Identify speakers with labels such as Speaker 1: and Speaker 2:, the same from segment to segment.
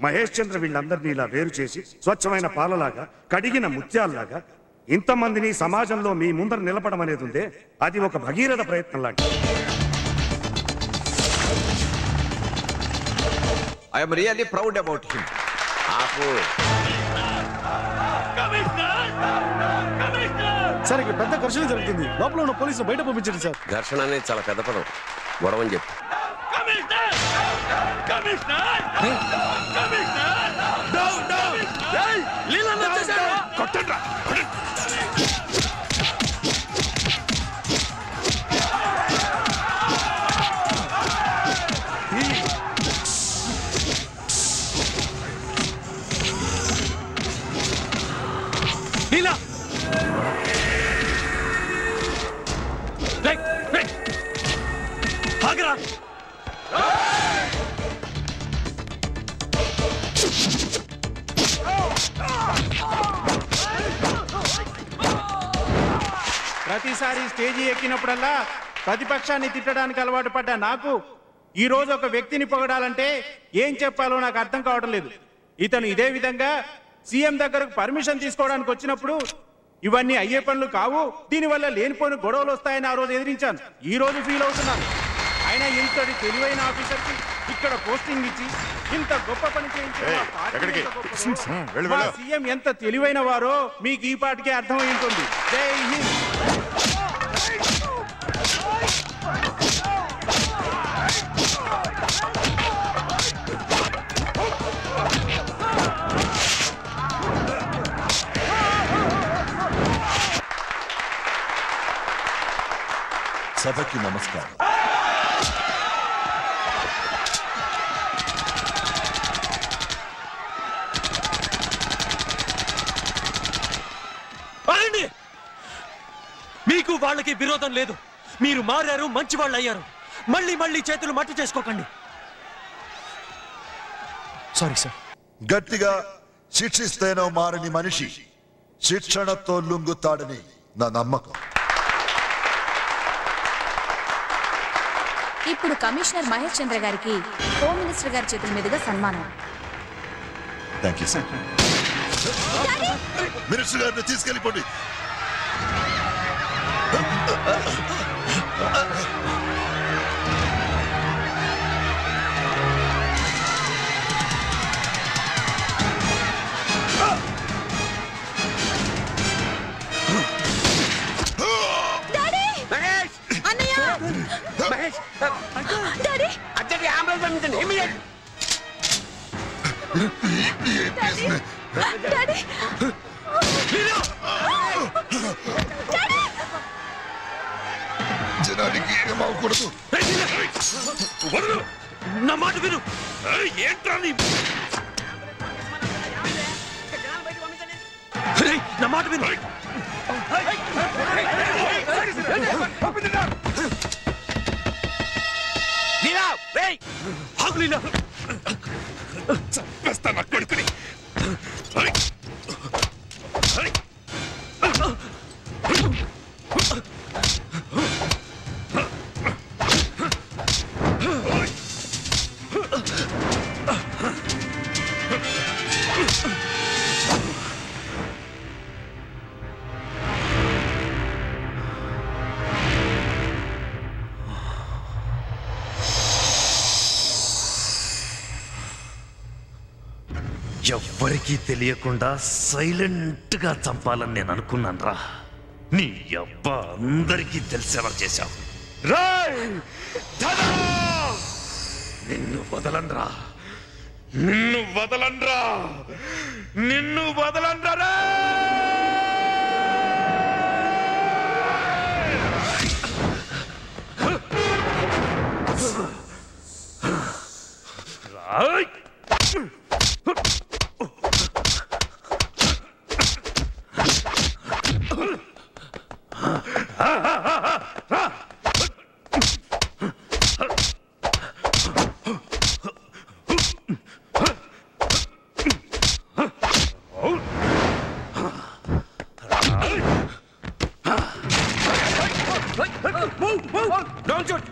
Speaker 1: మహేష్ చంద్ర వీళ్ళందరినీ ఇలా వేరు చేసి స్వచ్ఛమైన పాలలాగా కడిగిన ముత్యాల్లాగా ఇంతమందిని సమాజంలో మీ ముందర నిలపడం అనేది ఉందే, అది ఒక భగీరథ ప్రయత్నం లాంటిది.
Speaker 2: I am really proud about him.
Speaker 3: Sir ఇక్కడ పెద్ద ఘర్షణ జరుగుతుంది. లోపల ఉన్న పోలీసులు బయట పంపించండి సార్.
Speaker 2: ఘర్షణ అనేది చాలా పెద్ద పదం. గొడవని చెప్పు.
Speaker 4: ప్రతిసారి స్టేజీ ఎక్కినప్పుడల్లా ప్రతిపక్షాన్ని తిట్టడానికి అలవాటు పడ్డా నాకు ఈ రోజు ఒక వ్యక్తిని పొగడాలంటే ఏం చెప్పాలో నాకు అర్థం కావడం లేదు. ఇతను ఇదే విధంగా సీఎం దగ్గరకు పర్మిషన్ తీసుకోవడానికి వచ్చినప్పుడు ఇవన్నీ అయ్యే పనులు కావు, దీనివల్ల లేనిపోయిన గొడవలు వస్తాయని ఆ రోజు ఎదిరించాను. ఈ రోజు ఫీల్ అవుతున్నాను. ఆయన ఇంతటి తెలివైన ఆఫీసర్కి ఇక్కడ పోస్టింగ్ ఇచ్చి ఇంత గొప్ప పని చేయించిన సీఎం ఎంత తెలివైన వారో మీకు ఈ పాటికే అర్థమై ఉంటుంది. జై హింద్.
Speaker 5: సభకి నమస్కారం.
Speaker 6: మీకు వాళ్ళకి విరోధం లేదు. మీరు మారారు, మంచి వాళ్ళు అయ్యారు. మళ్ళీ మళ్ళీ చేతులు మట్టి చేసుకోకండి. Sorry sir.
Speaker 5: గట్టిగా శిక్షిస్తేనో మారని మనిషి శిక్షణతో లొంగుతాడని నా నమ్మకం.
Speaker 7: ఇప్పుడు కమిషనర్ మహేష్ చంద్ర గారికి హోమ్ మినిస్టర్ గారి చేతుల మీదుగా సన్మానం.
Speaker 5: Thank you sir. మినిస్టర్ గారిని తీసుకెళ్ళిపోండి. జనానికి ఏమవకూడదు.
Speaker 6: నా మాట విను. ఏంట్రా నా మాట విను.
Speaker 5: చంపేస్తా నా కొడుకుని.
Speaker 8: ఎవ్వరికీ తెలియకుండా సైలెంట్ గా చంపాలని నేను అనుకున్నాను రా. నీ అబ్బా అందరికీ తెలిసేలా చేశావు. నిన్ను వదలన్రా, నిన్ను వదలన్రా, నిన్ను వదలన్రా.
Speaker 6: Don't shoot!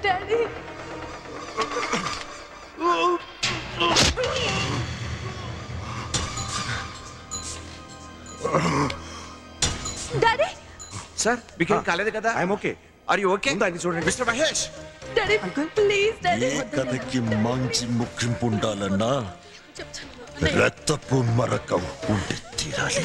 Speaker 9: Daddy daddy
Speaker 2: sir మీకేం కాలేదు కదా?
Speaker 1: I'm okay.
Speaker 2: Are you okay?
Speaker 1: అది చూడండి.
Speaker 2: Mister Mahesh,
Speaker 9: daddy please daddy
Speaker 5: ఈ కథకి మంచి ముఖ్యంపు ఉండాలన్నా రక్తపు మరకం ఉండి తీరాలి.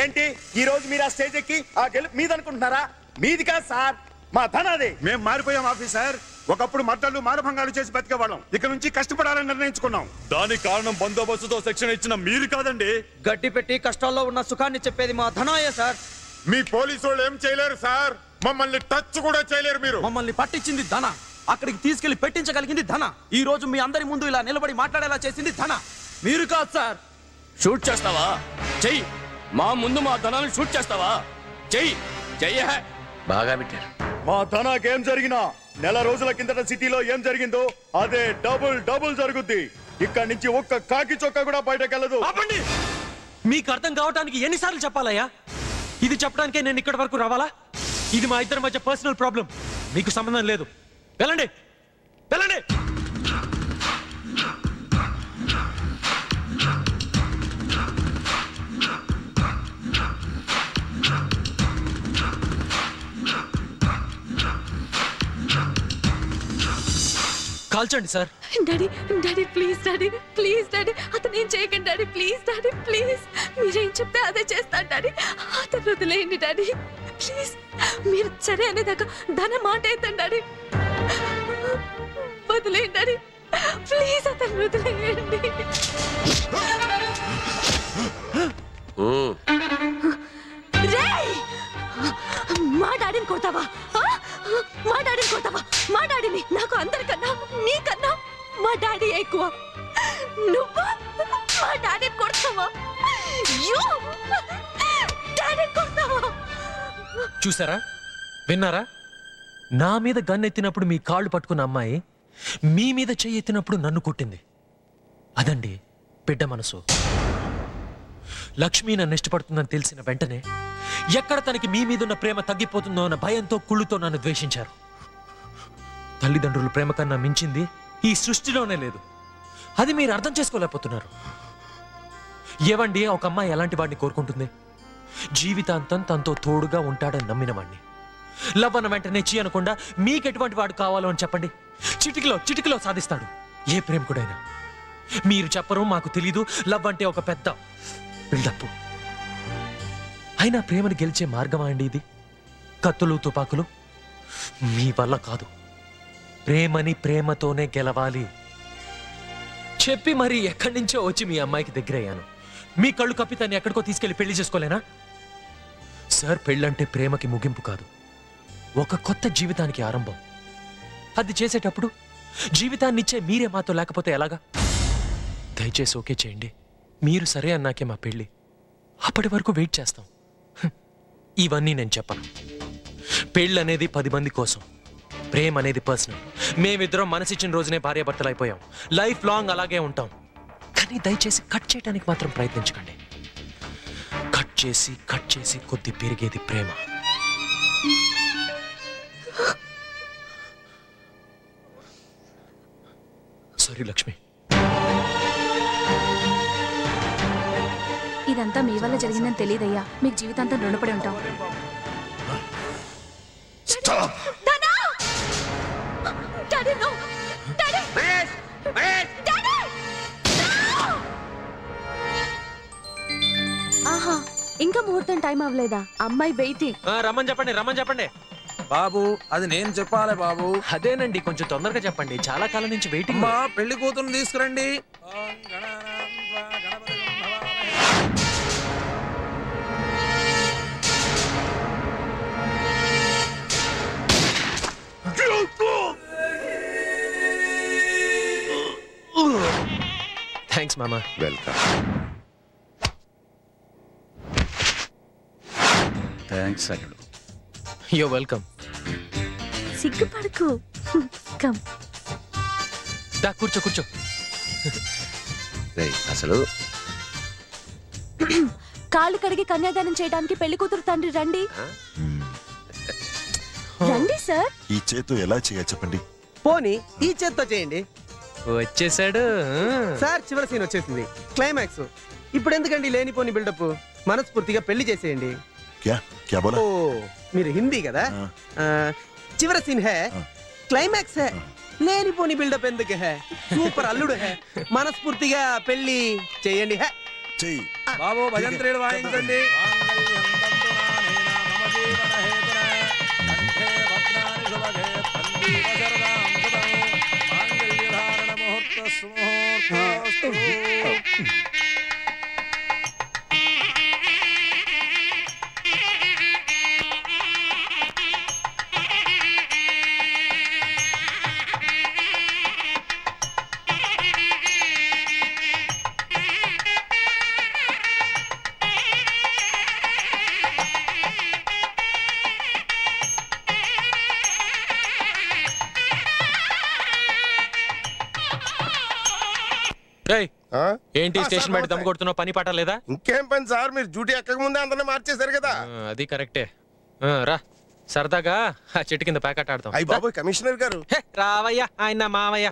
Speaker 3: ఏంటి ఈ రోజు మీరు ఆ స్టేజ్ ఎక్కి ఆ గెలుపు మీద అనుకుంటున్నారా? మీది కాదు సార్, మా ధనాది.
Speaker 1: మేం మారిపోయాం ఆఫీసర్. ఒకప్పుడు మద్దళ్ళు మానభంగాలు చేసి బతికేవాళ్ళం. ఇక నుంచి కష్టపడాలని నిర్ణయించుకున్నాం.
Speaker 3: దానికి కారణం బందోబస్తుతో శిక్షణ ఇచ్చిన మీరు కాదండి.
Speaker 10: గడ్డి పెట్టి కష్టాల్లో ఉన్న సుఖాన్ని చెప్పేది మా ధనాయే సార్.
Speaker 1: మీ పోలీసు వాళ్ళు ఏం చేయలేరు సార్. మమ్మల్ని టచ్ కూడా చేయలేరు. మీరు
Speaker 10: మమ్మల్ని పట్టించింది ధన, అక్కడికి తీసుకెళ్లి పెట్టించగలిగింది ధన. ఈ రోజు మీ అందరి ముందు ఇలా నిలబడి మాట్లాడేలా చేసింది ధన, మీరు కాదు సార్.
Speaker 6: షూట్ చేస్తావా? చెయ్యి. మా ముందు మా ధనాన్ని షూట్ చేస్తావా? చెయ్యి. చెయ్య.
Speaker 2: బాగా పెట్టారు.
Speaker 3: మా ధనాకేం జరిగినా నెల రోజుల కిందట సిటీలో ఏం జరిగిందో అదే డబుల్ జరుగుద్ది. ఇక్కడి నుంచి ఒక్క కాకి చొక్క కూడా బయటకెళ్ళదు.
Speaker 6: ఆపండి. మీకు అర్థం కావడానికి ఎన్నిసార్లు చెప్పాలయ్యా? ఇది చెప్పడానికే నేను ఇక్కడి వరకు రావాలా? ఇది మా ఇద్దరి మధ్య పర్సనల్ ప్రాబ్లం, మీకు సంబంధం లేదు. వెళ్ళండి, వెళ్ళండి. కాల్చండి సార్.
Speaker 9: Daddy daddy please daddy please daddy అతను ఏం చేయకండి డాడీ ప్లీజ్ డాడీ ప్లీజ్. మీరేం చెప్తే అదే చేస్తాను డాడీ. అతను వదిలేయండి డాడీ ప్లీజ్. మీరు సరే అనేదాకా ధన మాట అవుతాను డాడీ. వదిలేయండి డాడీ ప్లీజ్. అతను వదిలేయండి. మా డాడీని కొడతావా? మా డాడీని కొడతావా? మా డాడీని నాకు అందరికన్నా నీకన్నా మా డాడీ ఎక్కువ. నువ్వు మా డాడీని కొడతావా? డాడీని కొడతావా?
Speaker 6: చూసారా, విన్నారా? నా మీద గన్ ఎత్తినప్పుడు మీ కాళ్ళు పట్టుకున్న అమ్మాయి మీ మీద చెయ్యి ఎత్తినప్పుడు నన్ను కొట్టింది. అదండి బిడ్డ మనసు. లక్ష్మి నన్ను ఇష్టపడుతుందని తెలిసిన వెంటనే ఎక్కడ తనకి మీ మీదున్న ప్రేమ తగ్గిపోతుందో అన్న భయంతో కుళ్ళుతో నన్ను ద్వేషించారు. తల్లిదండ్రుల ప్రేమ కన్నా మించింది ఈ సృష్టిలోనే లేదు. అది మీరు అర్థం చేసుకోలేకపోతున్నారు. ఏవండి, ఒక అమ్మాయి ఎలాంటి వాడిని కోరుకుంటుంది? జీవితాంతం తనతో తోడుగా ఉంటాడని నమ్మిన వాడిని. లవ్ అన్న వెంటనే చీ అనకుండా మీకెటువంటి వాడు కావాలో అని చెప్పండి, చిటికలో సాధిస్తాడు ఏ ప్రేమికుడైనా. మీరు చెప్పరు, మాకు తెలీదు. లవ్ అంటే ఒక పెద్ద బిల్డప్. అయినా ప్రేమను గెలిచే మార్గమా అండి ఇది? కత్తులు తుపాకులు మీ వల్ల కాదు. ప్రేమని ప్రేమతోనే గెలవాలి చెప్పి మరి ఎక్కడి నుంచో వచ్చి మీ అమ్మాయికి దగ్గరయ్యాను. మీ కళ్ళు కప్పి తను ఎక్కడికో తీసుకెళ్లి పెళ్లి చేసుకోలేనా? సార్, పెళ్ళంటే ప్రేమకి ముగింపు కాదు, ఒక కొత్త జీవితానికి ఆరంభం. అది చేసేటప్పుడు జీవితాన్నిచ్చే మీరే మాతో లేకపోతే ఎలాగా? దయచేసి ఓకే చేయండి. మీరు సరే అన్నాకే మా పెళ్ళి. అప్పటి వరకు వెయిట్ చేస్తాం. ఇవన్నీ నేను చెప్పను. పెళ్ళి అనేది 10 మంది కోసం, ప్రేమ అనేది పర్సనల్. మేమిద్దరం మనసిచ్చిన రోజునే భార్యాభర్తలు అయిపోయాం. లైఫ్ లాంగ్ అలాగే ఉంటాం. కానీ దయచేసి కట్ చేయడానికి మాత్రం ప్రయత్నించకండి. కట్ చేసి కొద్ది పెరిగేది ప్రేమ. సారీ లక్ష్మి.
Speaker 7: ఇదంతా మీ వల్ల జరిగిందని తెలియదయ్యా. మీకు జీవితాంతం రుణపడి ఉంటాం.
Speaker 9: ఆహా, ఇంకా ముహూర్తం టైం అవ్వలేదా? అమ్మాయి వెయిటింగ్.
Speaker 6: రమ్మని చెప్పండి.
Speaker 10: బాబు, అది నేను చెప్పాలి బాబు.
Speaker 6: అదేనండి, కొంచెం తొందరగా చెప్పండి. చాలా కాలం నుంచి వెయిటింగ్.
Speaker 10: మా పెళ్లి కూతురు తీసుకురండి.
Speaker 6: థ్యాంక్స్ మామా.
Speaker 5: వెల్కమ్. థ్యాంక్స్ అల్లుడు.
Speaker 6: Yo welcome.
Speaker 9: సిగ్గుపడకు. కమ్.
Speaker 6: దా కూర్చో.
Speaker 2: అసలు
Speaker 9: కాళ్ళు కడిగి కన్యాదానం చేయడానికి పెళ్లి కూతురు తండ్రి రండి. రండి సార్.
Speaker 5: ఈ చేతో ఎలా చేయాలి చెప్పండి.
Speaker 11: పోనీ ఈ చేత్తో చేయండి.
Speaker 6: వచ్చేసాడు
Speaker 11: సార్. చివరి సీన్ వచ్చేసింది, క్లైమాక్స్. ఇప్పుడు ఎందుకండి లేనిపోని బిల్డప్? మనస్ఫూర్తిగా పెళ్లి చేసేయండి.
Speaker 5: క్యా క్యా బోలా?
Speaker 11: ఓ మీరు హిందీ కదా. చివరి సీన్ హే, క్లైమాక్స్ హే, లేనిపోని బిల్డప్ ఎందుకు హే? సూపర్ అల్లుడు హే. మనస్ఫూర్తిగా పెళ్లి చేయండి. హే
Speaker 5: చెయ్యి
Speaker 10: బాబు భజంత్రీలు వాయించండి.
Speaker 6: ఏంటి స్టేషన్ బయట దమ్ కొడుతున్నావు? పని పాట లేదా?
Speaker 12: ఇంకేం పని సార్, మీరు డ్యూటీ ఎక్కక ముందే అందరినీ మార్చేశారు కదా.
Speaker 6: అది కరెక్టే. రా సరదాగా ఆ చెట్టు కింద ప్యాకెట్ ఆడతాం.
Speaker 12: అయ్యి బాబోయ్ కమిషనర్ గారు.
Speaker 6: రావయ్యా, ఆయన మావయ్య.